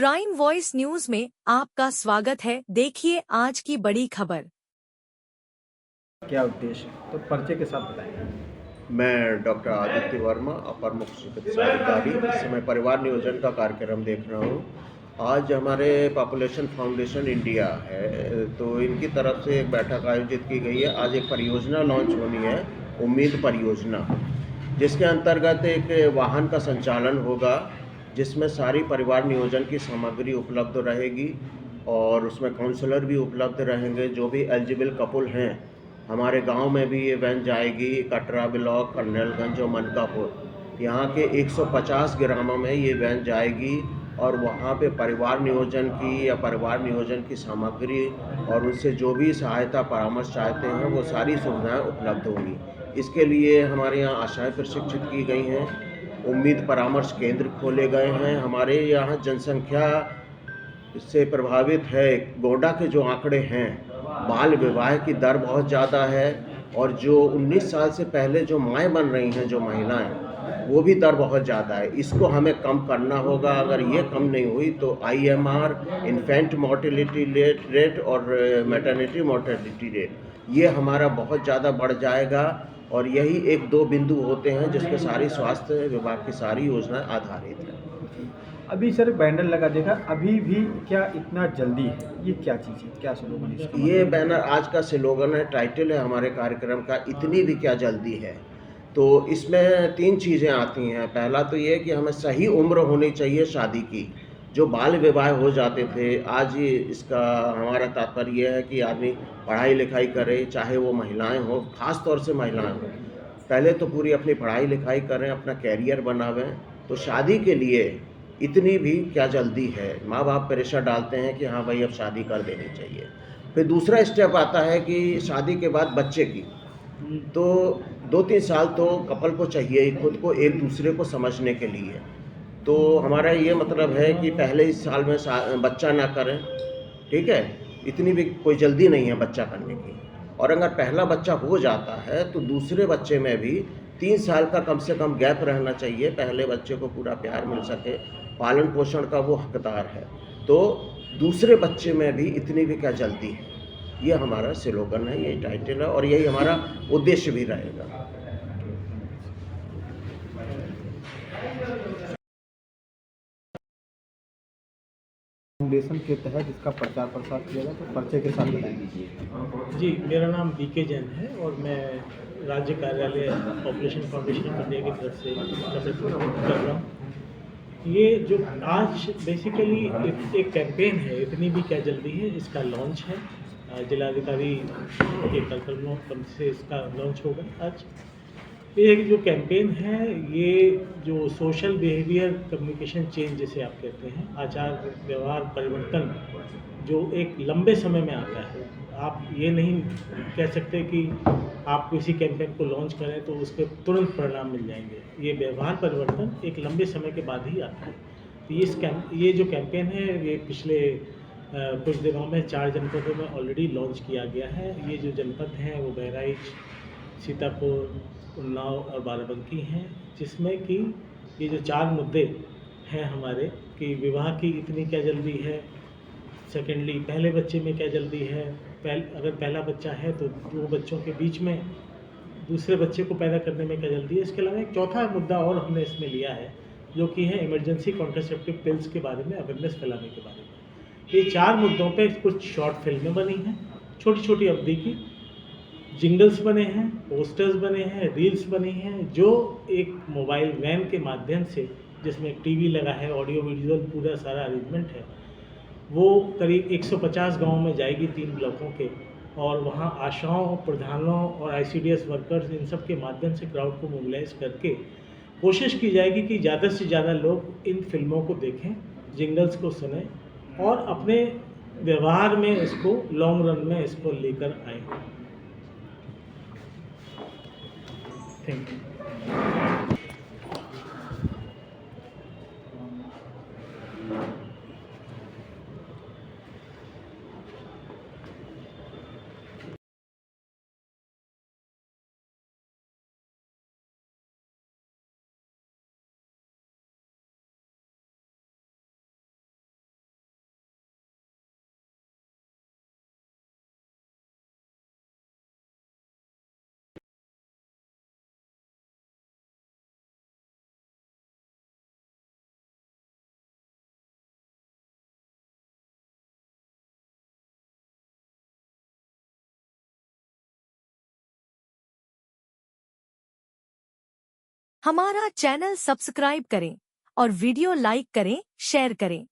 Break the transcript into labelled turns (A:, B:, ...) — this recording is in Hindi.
A: प्राइम वॉइस न्यूज में आपका स्वागत है। देखिए आज की बड़ी खबर।
B: क्या उद्देश्य है, तो पर्चे के साथ बताएं।
C: मैं डॉक्टर आदित्य वर्मा, अपर मुख्य चिकित्सा अधिकारी। इस समय परिवार नियोजन का कार्यक्रम देख रहा हूँ। आज हमारे पॉपुलेशन फाउंडेशन इंडिया है, तो इनकी तरफ से एक बैठक आयोजित की गई है। आज एक परियोजना लॉन्च होनी है, उम्मीद परियोजना, जिसके अंतर्गत एक वाहन का संचालन होगा, जिसमें सारी परिवार नियोजन की सामग्री उपलब्ध रहेगी और उसमें काउंसलर भी उपलब्ध रहेंगे। जो भी एलिजिबल कपल हैं, हमारे गांव में भी ये वैन जाएगी। कटरा ब्लॉक, कर्नलगंज और मनकापुर, यहाँ के 150 ग्रामों में ये वैन जाएगी और वहाँ पे परिवार नियोजन की या परिवार नियोजन की सामग्री और उनसे जो भी सहायता परामर्श चाहते हैं वो सारी सुविधाएं उपलब्ध होंगी। इसके लिए हमारे यहाँ आशाएं प्रशिक्षित की गई हैं। उम्मीद परामर्श केंद्र खोले गए हैं। हमारे यहाँ जनसंख्या इससे प्रभावित है। गोंडा के जो आंकड़े हैं, बाल विवाह की दर बहुत ज़्यादा है और जो 19 साल से पहले जो माएँ बन रही हैं, जो महिलाएं, वो भी दर बहुत ज़्यादा है। इसको हमें कम करना होगा। अगर ये कम नहीं हुई तो IMR, इन्फेंट मोर्टेलिटी रेट और मैटरनिटी मोर्टेलिटी रेट, ये हमारा बहुत ज़्यादा बढ़ जाएगा। और यही एक दो बिंदु होते हैं जिस पर सारी स्वास्थ्य विभाग की सारी योजनाएं आधारित हैं।
B: अभी सर बैनर लगा देखा, अभी भी क्या इतना जल्दी है, ये क्या चीज़ है, क्या स्लोगन है इसका?
C: ये बैनर आज का स्लोगन है, टाइटल है हमारे कार्यक्रम का, इतनी भी क्या जल्दी है। तो इसमें 3 चीज़ें आती हैं। पहला तो ये कि हमें सही उम्र होनी चाहिए शादी की। जो बाल विवाह हो जाते थे, आज ये इसका हमारा तात्पर्य ये है कि आदमी पढ़ाई लिखाई करे, चाहे वो महिलाएं हों, ख़ास तौर से महिलाएं हों। पहले तो पूरी अपनी पढ़ाई लिखाई करें, अपना कैरियर बनावें। तो शादी के लिए इतनी भी क्या जल्दी है। माँ बाप प्रेशर डालते हैं कि हाँ भाई अब शादी कर देनी चाहिए। फिर दूसरा स्टेप आता है कि शादी के बाद बच्चे की, तो 2-3 साल तो कपल को चाहिए ही खुद को एक दूसरे को समझने के लिए। तो हमारा ये मतलब है कि पहले इस साल में बच्चा ना करें, ठीक है। इतनी भी कोई जल्दी नहीं है बच्चा करने की। और अगर पहला बच्चा हो जाता है तो दूसरे बच्चे में भी 3 साल का कम से कम गैप रहना चाहिए, पहले बच्चे को पूरा प्यार मिल सके, पालन पोषण का वो हकदार है। तो दूसरे बच्चे में भी इतनी भी क्या जल्दी है, ये हमारा स्लोगन है, यही टाइटल है और यही हमारा उद्देश्य भी रहेगा।
B: फाउंडेशन के तहत इसका प्रचार प्रसार किया जाए, तो पर्चे के साथ बताएंगे।
D: जी, मेरा नाम BK जैन है और मैं राज्य कार्यालय पॉपुलेशन फाउंडेशन ऑफ इंडिया की तरफ से रिप्रेजेंट कर रहा हूँ। ये जो आज बेसिकली एक कैंपेन है, इतनी भी क्या जल्दी है, इसका लॉन्च है। जिलाधिकारी के कार्यक्रम से इसका लॉन्च होगा आज। ये जो कैंपेन है, ये जो सोशल बिहेवियर कम्युनिकेशन चेंज जिसे आप कहते हैं, आचार व्यवहार परिवर्तन, जो एक लंबे समय में आता है। आप ये नहीं कह सकते कि आप किसी कैंपेन को लॉन्च करें तो उसके तुरंत परिणाम मिल जाएंगे। ये व्यवहार परिवर्तन एक लंबे समय के बाद ही आता है। तो ये जो कैंपेन है, ये पिछले कुछ दिनों में 4 जनपदों में ऑलरेडी लॉन्च किया गया है। ये जो जनपद हैं वो बहराइच, सीतापुर, उन्नाव और बाराबंकी हैं, जिसमें कि ये जो 4 मुद्दे हैं हमारे, कि विवाह की इतनी क्या जल्दी है, सेकेंडली पहले बच्चे में क्या जल्दी है, अगर पहला बच्चा है तो 2 बच्चों के बीच में दूसरे बच्चे को पैदा करने में क्या जल्दी है। इसके अलावा एक चौथा मुद्दा और हमने इसमें लिया है, जो कि है इमरजेंसी कॉन्ट्रासेप्टिव पिल्स के बारे में अवेयरनेस फैलाने के बारे में। ये 4 मुद्दों पे कुछ शॉर्ट फिल्में बनी हैं, छोटी छोटी अवधि की, जिंगल्स बने हैं, पोस्टर्स बने हैं, रील्स बनी हैं, जो एक मोबाइल वैन के माध्यम से, जिसमें एक टीवी लगा है, ऑडियो विजुअल पूरा सारा अरेंजमेंट है, वो करीब 150 गाँव में जाएगी 3 ब्लॉकों के। और वहाँ आशाओं, प्रधानों और ICDS वर्कर्स, इन सब के माध्यम से क्राउड को मोबिलाइज करके कोशिश की जाएगी कि ज़्यादा से ज़्यादा लोग इन फिल्मों को देखें, जिंगल्स को सुने और अपने व्यवहार में इसको लॉन्ग रन में इसको लेकर आएँ। Thank you.
A: हमारा चैनल सब्सक्राइब करें और वीडियो लाइक करें, शेयर करें।